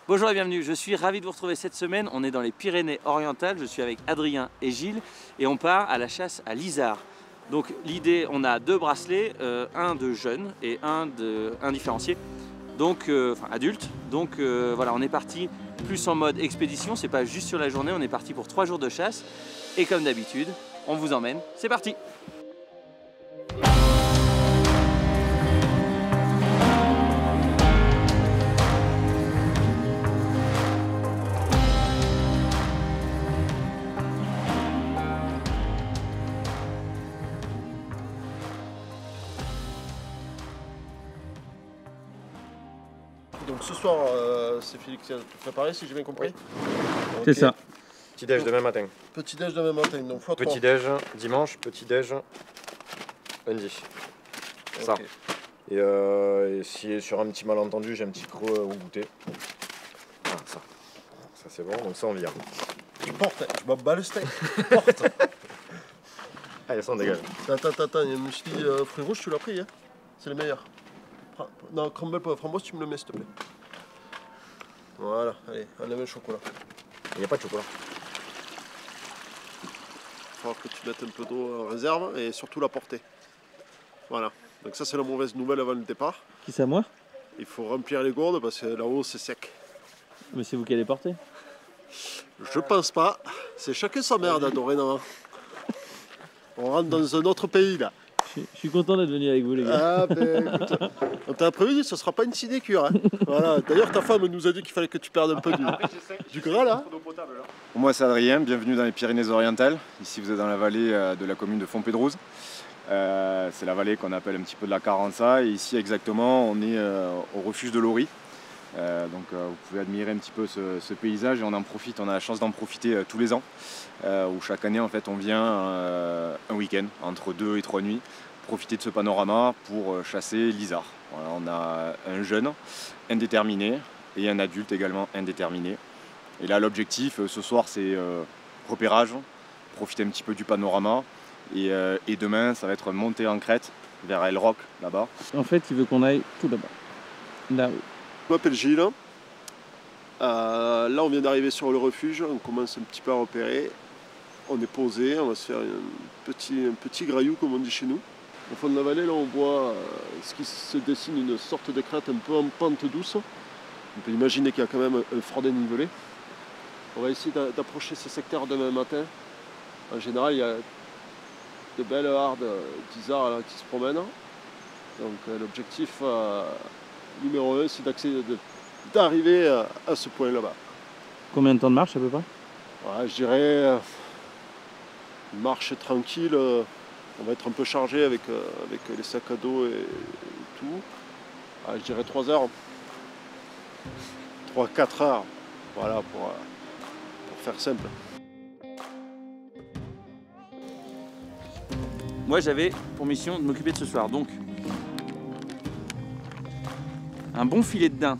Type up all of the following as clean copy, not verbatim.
Bonjour et bienvenue, je suis ravi de vous retrouver cette semaine. On est dans les Pyrénées-Orientales, je suis avec Adrien et Gilles et on part à la chasse à l'isard. Donc l'idée, on a deux bracelets, un de jeune et un différencié, donc enfin adulte. Donc voilà, on est parti plus en mode expédition, c'est pas juste sur la journée, on est parti pour 3 jours de chasse et comme d'habitude, on vous emmène, c'est parti! Donc ce soir, c'est Félix qui a tout préparé, si j'ai bien compris. Oui. C'est ça. Petit déj demain matin. Petit déj demain matin, donc x3. Petit déj dimanche, petit déj lundi. Ça. Okay. Et si sur un petit malentendu, j'ai un petit creux au goûter. Ah, ça. Ça c'est bon, donc ça on vient. Tu portes, je m'en bats le steak. Porte. Allez, ça on dégage. Attends, il y a un muesli fruits rouges, tu l'as pris, hein? C'est le meilleur. Non, crumble pour la framboise, tu me le mets s'il te plaît. Voilà, allez, enlève le chocolat. Il n'y a pas de chocolat. Il faudra que tu mettes un peu d'eau en réserve et surtout la portée. Voilà, donc ça c'est la mauvaise nouvelle avant le départ. Qui c'est à moi? Il faut remplir les gourdes parce que là-haut c'est sec. Mais c'est vous qui allez porter? Je pense pas, c'est chacun sa merde dorénavant. On rentre dans un autre pays là. Je suis content d'être venu avec vous les gars. Ah ben écoute, on t'a prévenu, ce sera pas une sinécure. Hein. Voilà. D'ailleurs ta femme nous a dit qu'il fallait que tu perdes un peu du gras là. Moi c'est Adrien, bienvenue dans les Pyrénées-Orientales. Ici vous êtes dans la vallée de la commune de Fontpédrouse. C'est la vallée qu'on appelle un petit peu de la Carença. Et ici exactement on est au refuge de Lori. Vous pouvez admirer un petit peu ce paysage et on a la chance d'en profiter tous les ans. Où chaque année en fait on vient un week-end entre 2 et 3 nuits profiter de ce panorama pour chasser l'isard. Voilà, on a un jeune indéterminé et un adulte également indéterminé. Et là l'objectif ce soir c'est repérage, profiter un petit peu du panorama et demain ça va être monter en crête vers El Roc là-bas. En fait il veut qu'on aille tout là-bas. Là-haut. Je m'appelle Gilles. Là on vient d'arriver sur le refuge, on commence un petit peu à repérer. On est posé, on va se faire un petit graillou comme on dit chez nous. Au fond de la vallée, là on voit ce qui se dessine une sorte de crête un peu en pente douce. On peut imaginer qu'il y a quand même un fort dénivelé. On va essayer d'approcher ce secteur demain matin. En général, il y a de belles hardes d'isards qui se promènent. Donc l'objectif numéro 1, c'est d'arriver à ce point là-bas. Combien de temps de marche à peu près? Ouais, je dirais une marche tranquille. On va être un peu chargé avec les sacs à dos et tout. Je dirais 3 heures. 3-4 heures. Voilà, pour faire simple. Moi j'avais pour mission de m'occuper de ce soir, donc un bon filet de daim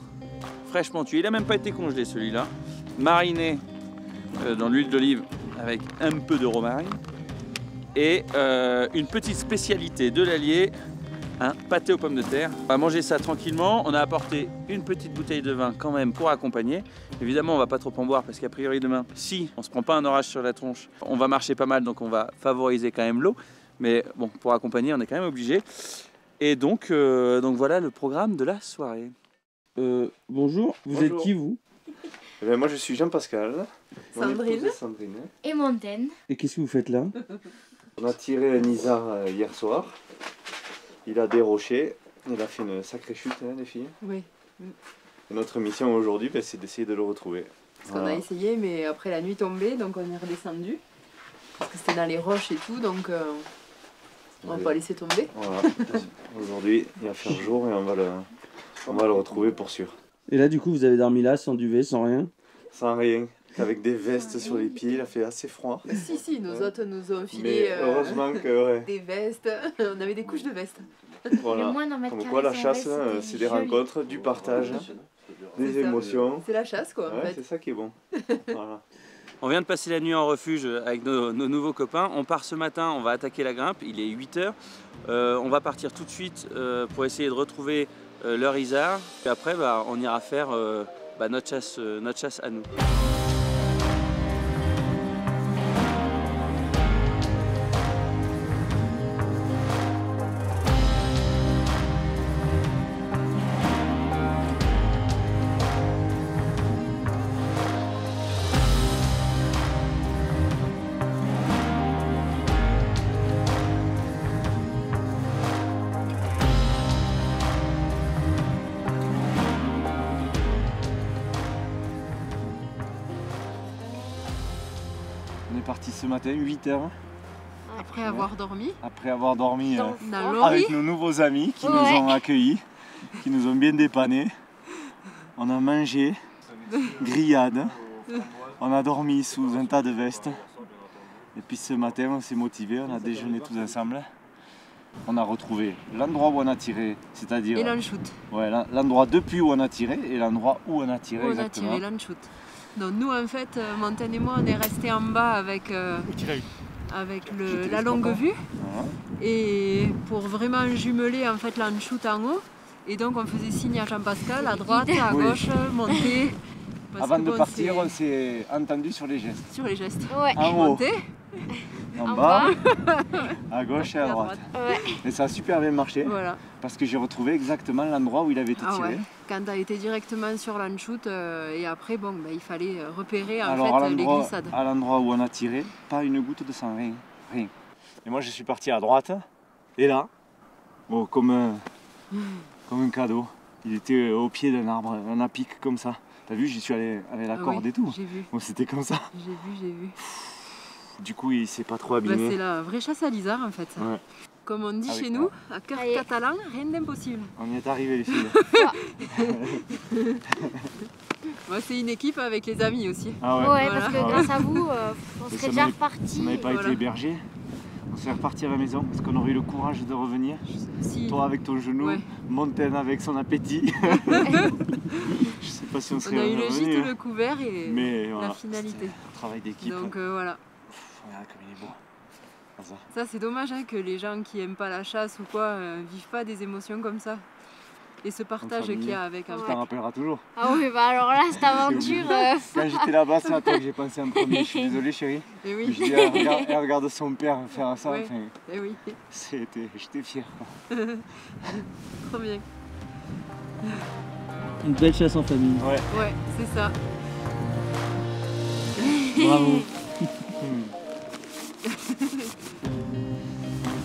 fraîchement tué, il n'a même pas été congelé celui-là, mariné dans l'huile d'olive avec un peu de romarin et une petite spécialité de l'Allier, un pâté aux pommes de terre. On va manger ça tranquillement, on a apporté une petite bouteille de vin quand même pour accompagner. Évidemment on va pas trop en boire parce qu'a priori demain, si on se prend pas un orage sur la tronche, on va marcher pas mal donc on va favoriser quand même l'eau. Mais bon, pour accompagner on est quand même obligé. Et donc voilà le programme de la soirée. Bonjour, vous êtes qui vous? Moi je suis Jean-Pascal. Sandrine. Et Montaigne. Et qu'est-ce que vous faites là? On a tiré un isard hier soir. Il a déroché. Il a fait une sacrée chute, hein, les filles. Oui. Et notre mission aujourd'hui, c'est d'essayer de le retrouver. Parce qu'on a essayé, mais après la nuit tombée, donc on est redescendu. Parce que c'était dans les roches et tout, donc on va pas laisser tomber. Voilà. Aujourd'hui, il va faire jour et on va le retrouver pour sûr. Et là du coup vous avez dormi là sans duvet, sans rien? Sans rien. Avec des vestes sur les pieds, il a fait assez froid. Si, nos hôtes nous ont filé heureusement que, des vestes. On avait des couches de vestes. Voilà. Comme quoi la chasse, c'est des rencontres, du partage, des émotions. C'est la chasse quoi en fait. C'est ça qui est bon. Voilà. On vient de passer la nuit en refuge avec nos nouveaux copains. On part ce matin, on va attaquer la grimpe, il est 8 h. On va partir tout de suite pour essayer de retrouver leur isard. Et après, on ira faire notre chasse à nous. On est parti ce matin, 8 h. Après avoir dormi. Après avoir dormi dans avec nos nouveaux amis qui nous ont accueillis, qui nous ont bien dépannés. On a mangé, grillade, on a dormi sous un tas de vestes. Et puis ce matin, on s'est motivés, on a déjeuné tous ensemble. On a retrouvé l'endroit où on a tiré, c'est-à-dire... Et l'en-shoot. Ouais, l'endroit depuis où on a tiré et l'endroit où on a tiré où exactement. On a tiré l'en-shoot. Donc nous en fait, Montaigne et moi on est restés en bas avec, la longue vue et pour vraiment jumeler en fait l'en-shoot en haut. Et donc on faisait signe à Jean-Pascal à droite, à gauche, monter. Avant de partir, on s'est entendu sur les gestes. Sur les gestes. Ouais. En haut, Monter, en bas, à gauche et à droite. Ouais. Et ça a super bien marché voilà. parce que j'ai retrouvé exactement l'endroit où il avait été tiré. Ouais. Quand tu as été directement sur l'en-shoot et après bon, il fallait repérer en Alors, fait les glissades. À l'endroit où on a tiré, pas une goutte de sang, rien. Et moi je suis parti à droite et là, bon, comme un cadeau, il était au pied d'un arbre, un apic comme ça. T'as vu, j'y suis allé avec la corde et tout. J'ai vu. Bon, c'était comme ça. J'ai vu. Du coup, il s'est pas trop abîmé. C'est la vraie chasse à l'isard en fait. Ouais. Comme on dit chez nous, à cœur catalan, rien d'impossible. On y est arrivé les filles. Moi, c'est une équipe avec les amis aussi. Ah ouais, Ouais, parce que grâce à vous, on serait déjà reparti. On n'avait pas été hébergés. On s'est reparti à la maison parce qu'on aurait eu le courage de revenir. Si. Toi avec ton genou, Montaigne avec son appétit. Je sais pas si on serait On a eu le revenu, gîte, le couvert et mais la voilà, finalité. Un travail d'équipe. Donc voilà. Regarde comme il est beau. Ça c'est dommage hein, que les gens qui aiment pas la chasse ou quoi vivent pas des émotions comme ça. Et ce partage qu'il y a avec un Tu t'en rappelleras toujours. Ah oui, bah alors là, cette aventure... Quand j'étais là-bas, c'est à toi que j'ai pensé en premier. Je suis désolé chérie. Et oui. Je dis, elle regarde son père faire ça. Ouais. Enfin, Et oui. j'étais fier. Trop bien. Une belle chasse en famille. Ouais, c'est ça. Bravo.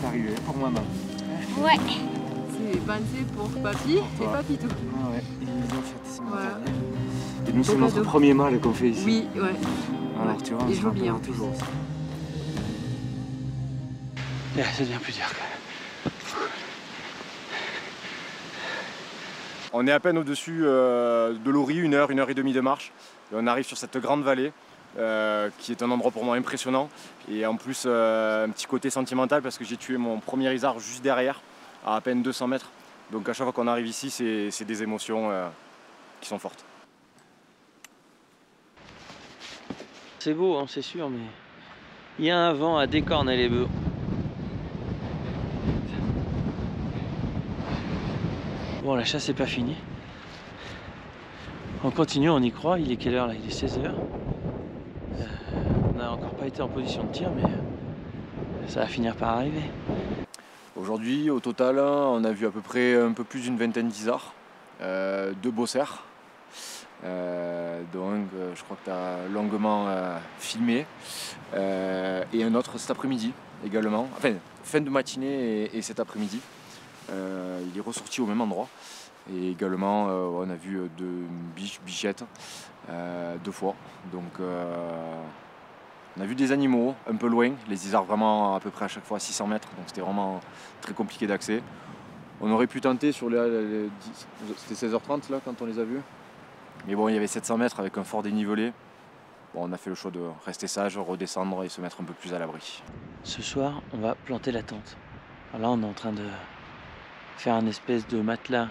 C'est arrivé pour maman. Ouais. C'est pensé pour papy et papitou. Ah ouais, ils nous ont fait ce matin. Voilà. Et nous, c'est notre premier mâle qu'on fait ici. Oui, ouais. Alors tu vois, on Et se joli, rappellera en plus. toujours. Ça devient plus dur quand même. On est à peine au-dessus de l'Ori, 1h et demie de marche. Et on arrive sur cette grande vallée qui est un endroit pour moi impressionnant. Et en plus, un petit côté sentimental parce que j'ai tué mon premier isard juste derrière, à peine 200 mètres. Donc à chaque fois qu'on arrive ici, c'est des émotions qui sont fortes. C'est beau, hein, c'est sûr, mais il y a un vent à décorner les bœufs. Bon, la chasse n'est pas finie. On continue, on y croit. Il est quelle heure là? Il est 16 h. On n'a encore pas été en position de tir, mais ça va finir par arriver. Aujourd'hui, au total, on a vu à peu près un peu plus d'une vingtaine d'isards, 2 beaux cerfs. Donc je crois que tu as longuement filmé. Et un autre cet après-midi également. Enfin, fin de matinée et cet après-midi. Il est ressorti au même endroit. Et également, on a vu 2 bichettes 2 fois. Donc on a vu des animaux un peu loin, les isards vraiment à peu près à chaque fois à 600 mètres, donc c'était vraiment très compliqué d'accès. On aurait pu tenter sur les 10, c'était 16h30 là quand on les a vus. Mais bon, il y avait 700 mètres avec un fort dénivelé. Bon, on a fait le choix de rester sage, redescendre et se mettre un peu plus à l'abri. Ce soir, on va planter la tente. Alors là, on est en train de faire un espèce de matelas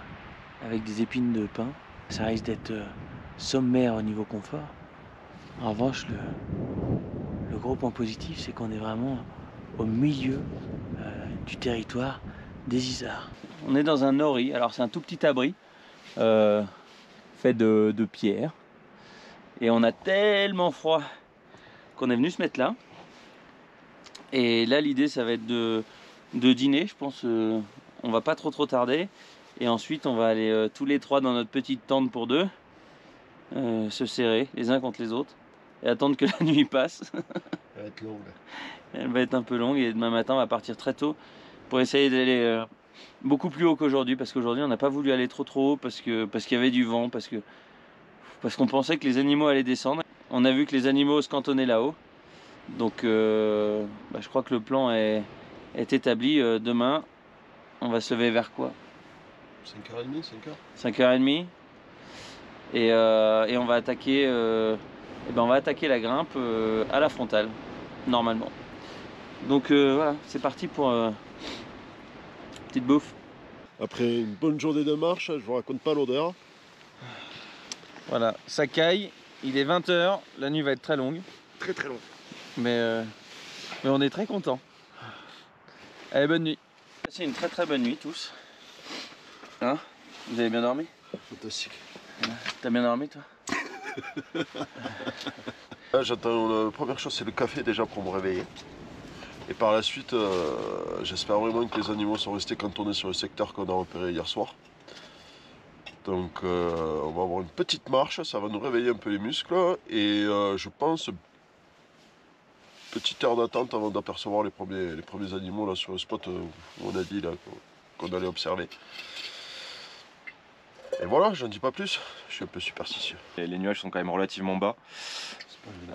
avec des épines de pin. Ça risque d'être sommaire au niveau confort. En revanche, le gros point positif, c'est qu'on est vraiment au milieu du territoire des isards. On est dans un ori, alors c'est un tout petit abri fait de pierre. Et on a tellement froid qu'on est venu se mettre là. Et là l'idée ça va être de dîner, je pense. On va pas trop tarder. Et ensuite on va aller tous les trois dans notre petite tente pour deux. Se serrer les uns contre les autres. Et attendre que la nuit passe. Elle va être longue. Elle va être un peu longue et demain matin on va partir très tôt pour essayer d'aller beaucoup plus haut qu'aujourd'hui, parce qu'aujourd'hui on n'a pas voulu aller trop haut parce qu'il y avait du vent, parce qu'on pensait que les animaux allaient descendre. On a vu que les animaux se cantonnaient là-haut, donc je crois que le plan est établi. Demain on va se lever vers quoi? 5h30, 5h 5h30 et on va attaquer la grimpe à la frontale normalement. Donc voilà, c'est parti pour petite bouffe. Après une bonne journée de marche, je vous raconte pas l'odeur. Voilà, ça caille, il est 20h, la nuit va être très longue. Très longue. Mais on est très content. Allez, bonne nuit. Passez une très bonne nuit tous. Hein? Vous avez bien dormi? Fantastique. T'as bien dormi toi? J'attends, la première chose c'est le café déjà pour me réveiller. Et par la suite, j'espère vraiment que les animaux sont restés cantonnés sur le secteur qu'on a repéré hier soir. Donc on va avoir une petite marche, ça va nous réveiller un peu les muscles. Et je pense, petite heure d'attente avant d'apercevoir les premiers animaux là, sur le spot où on a dit qu'on allait observer. Et voilà, j'en dis pas plus, je suis un peu superstitieux. Et les nuages sont quand même relativement bas.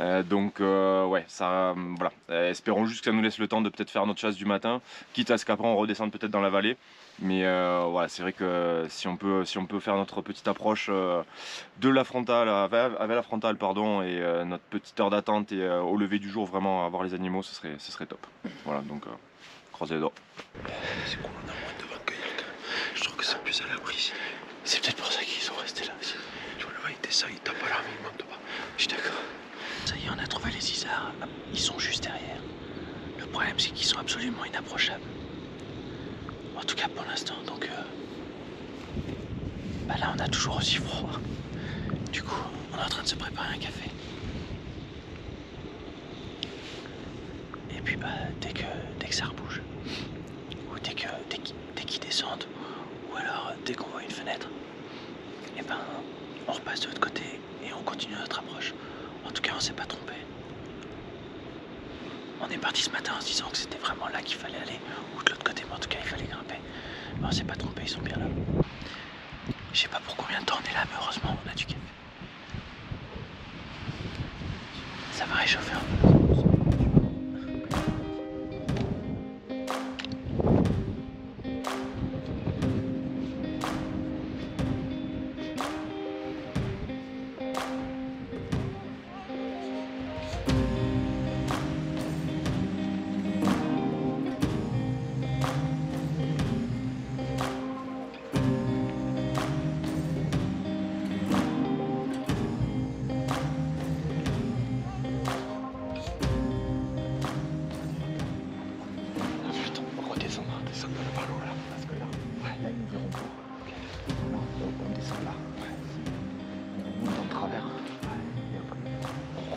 Ouais, ça, voilà. Espérons juste que ça nous laisse le temps de peut-être faire notre chasse du matin, quitte à ce qu'après on redescende peut-être dans la vallée. Mais voilà, c'est vrai que si on peut faire notre petite approche de la frontale, avec la frontale pardon, et notre petite heure d'attente et au lever du jour vraiment avoir les animaux, ce serait top. Voilà, donc croisez les doigts. C'est cool, on a moins de vent que quelqu'un. Je trouve que c'est plus à l'abri. C'est peut-être pour ça qu'ils sont restés là aussi. Je le vois, il descend, il tape à l'arme, il monte pas. Je suis d'accord. Ça y est, on a trouvé les isards. Ils sont juste derrière. Le problème, c'est qu'ils sont absolument inapprochables. En tout cas pour l'instant. Donc là, on a toujours aussi froid. Du coup, on est en train de se préparer un café. Et puis dès que ça rebouge, ou dès qu'ils descendent, ou alors dès qu'on voit une fenêtre, et on repasse de l'autre côté et on continue notre approche. En tout cas, on s'est pas trompé. On est parti ce matin en se disant que c'était vraiment là qu'il fallait aller, ou de l'autre côté, mais en tout cas il fallait grimper. Mais on s'est pas trompé, ils sont bien là. Je sais pas pour combien de temps on est là, mais heureusement on a du café. Ça va réchauffer un peu.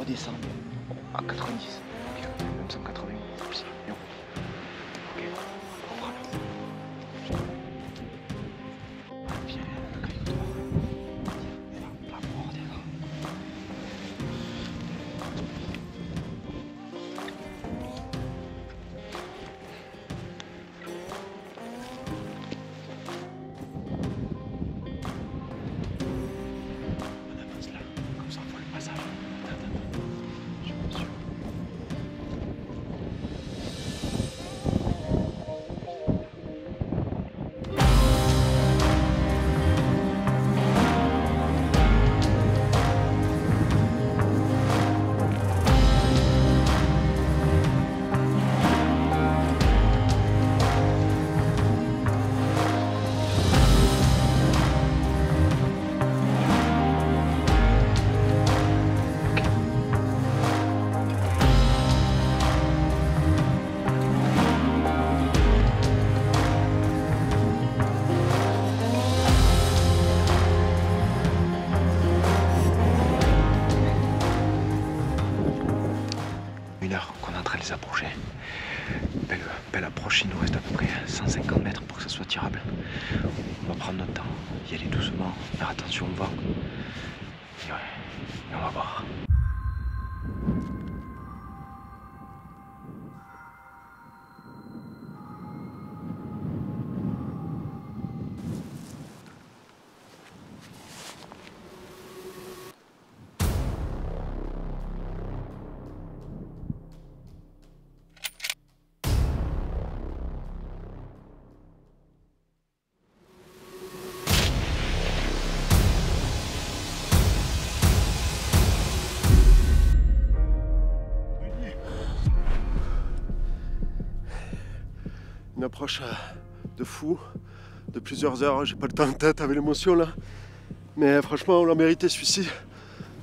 descendre à 90. Ok, même 180. Et on... Ok, on ramène. Viens, avec toi. Là, on redescend. On avance là, comme ça on voit le passage. Je suis pas sûr. s'approcher. Belle approche, il nous reste à peu près 150 mètres pour que ça soit tirable. On va prendre notre temps, y aller doucement, faire attention au vent. Et ouais, et on va voir. Une approche de fou, de plusieurs heures, j'ai pas le temps en tête avec l'émotion là. Mais franchement on l'a mérité celui-ci.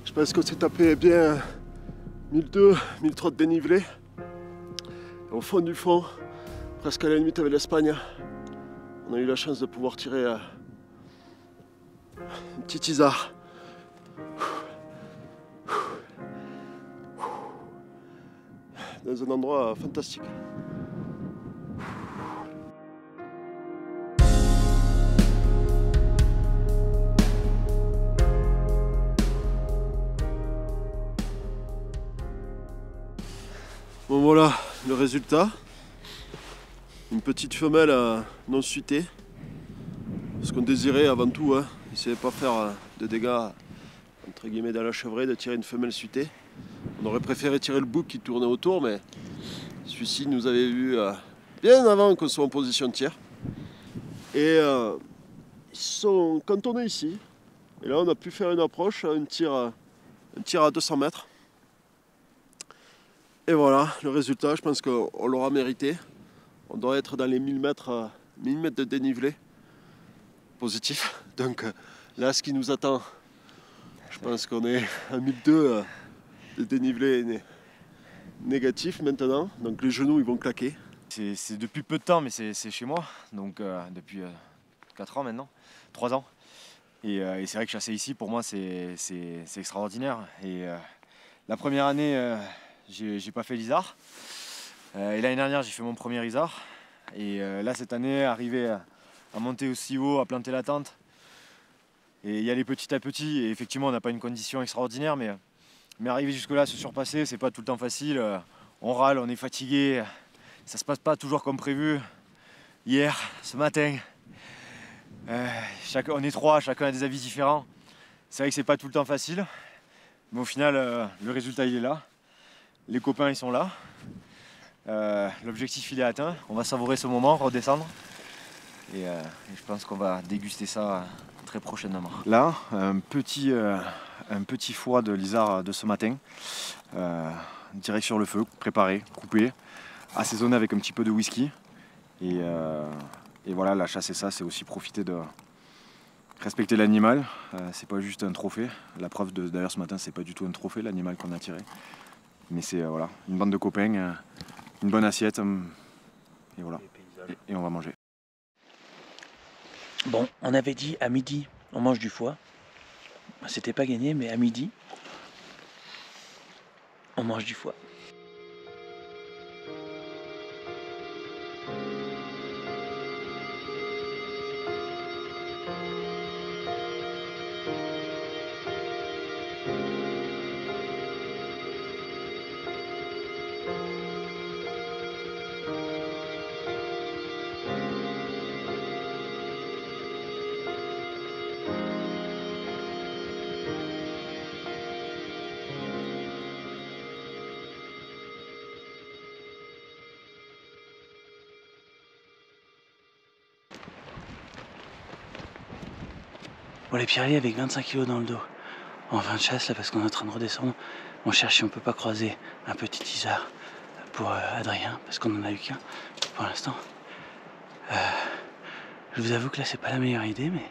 Je pense qu'on s'est tapé bien 1200, 1300 de dénivelé. Au fond du fond, presque à la limite avec l'Espagne, on a eu la chance de pouvoir tirer un petit isard. Dans un endroit fantastique. Bon voilà le résultat, une petite femelle non suitée, ce qu'on désirait avant tout, hein. Essayer de ne pas faire de dégâts entre guillemets dans la chevrée, de tirer une femelle suitée. On aurait préféré tirer le bouc qui tournait autour, mais celui-ci nous avait vu bien avant qu'on soit en position de tir. Et ils sont cantonnés ici, et là on a pu faire une approche, un tir à 200 mètres. Et voilà, le résultat, je pense qu'on l'aura mérité. On doit être dans les 1000 mètres de dénivelé positif. Donc là, ce qui nous attend, je pense qu'on est à 1200 de dénivelé négatif maintenant. Donc les genoux, ils vont claquer. C'est depuis peu de temps, mais c'est chez moi. Donc depuis 4 ans maintenant, 3 ans. Et c'est vrai que chasser ici, pour moi, c'est extraordinaire. Et la première année, j'ai pas fait l'isard. Et l'année dernière, j'ai fait mon premier isard. Et là, cette année, arriver à monter aussi haut, à planter la tente et y aller petit à petit. Et effectivement, on n'a pas une condition extraordinaire, mais arriver jusque-là, se surpasser, c'est pas tout le temps facile. On râle, on est fatigué. Ça se passe pas toujours comme prévu. Hier, ce matin, on est 3, chacun a des avis différents. C'est vrai que c'est pas tout le temps facile. Mais au final, le résultat, il est là. Les copains, ils sont là. L'objectif, il est atteint. On va savourer ce moment, redescendre. Et je pense qu'on va déguster ça très prochainement. Là, un petit foie de lisard de ce matin. Direct sur le feu, préparé, coupé, assaisonné avec un petit peu de whisky. Et voilà, la chasse et ça, c'est aussi profiter de respecter l'animal. C'est pas juste un trophée. La preuve d'ailleurs ce matin, c'est pas du tout un trophée, l'animal qu'on a tiré. Mais c'est voilà, une bande de copains, une bonne assiette, et voilà, et on va manger. Bon, on avait dit à midi, on mange du foie. C'était pas gagné, mais à midi, on mange du foie. Bon, les pierriers avec 25 kg dans le dos, en fin de chasse là parce qu'on est en train de redescendre, on cherche si on peut pas croiser un petit isard pour Adrien parce qu'on en a eu qu'un pour l'instant. Je vous avoue que là c'est pas la meilleure idée, mais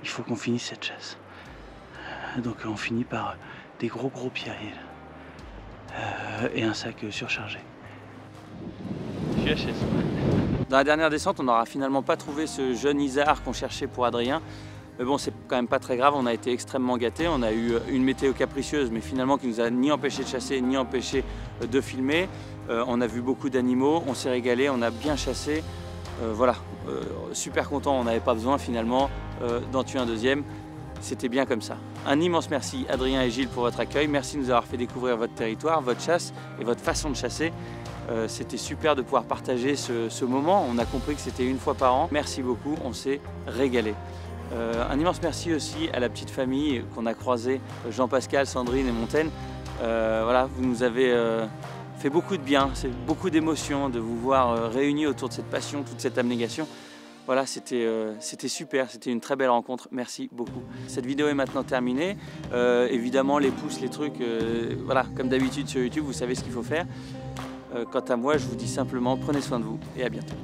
il faut qu'on finisse cette chasse. Donc on finit par des gros pierriers et un sac surchargé. Dans la dernière descente, on n'aura finalement pas trouvé ce jeune isard qu'on cherchait pour Adrien. Mais bon, c'est quand même pas très grave, on a été extrêmement gâtés. On a eu une météo capricieuse, mais finalement qui nous a ni empêché de chasser, ni empêché de filmer. On a vu beaucoup d'animaux, on s'est régalé, on a bien chassé. Voilà, super content, on n'avait pas besoin finalement d'en tuer un deuxième. C'était bien comme ça. Un immense merci Adrien et Gilles pour votre accueil. Merci de nous avoir fait découvrir votre territoire, votre chasse et votre façon de chasser. C'était super de pouvoir partager ce moment. On a compris que c'était une fois par an. Merci beaucoup, on s'est régalé. Un immense merci aussi à la petite famille qu'on a croisée, Jean-Pascal, Sandrine et Montaigne. Voilà, vous nous avez fait beaucoup de bien, c'est beaucoup d'émotions de vous voir réunis autour de cette passion, toute cette abnégation. Voilà, c'était super, c'était une très belle rencontre, merci beaucoup. Cette vidéo est maintenant terminée. Évidemment, les pouces, les trucs, voilà, comme d'habitude sur YouTube, vous savez ce qu'il faut faire. Quant à moi, je vous dis simplement, prenez soin de vous et à bientôt.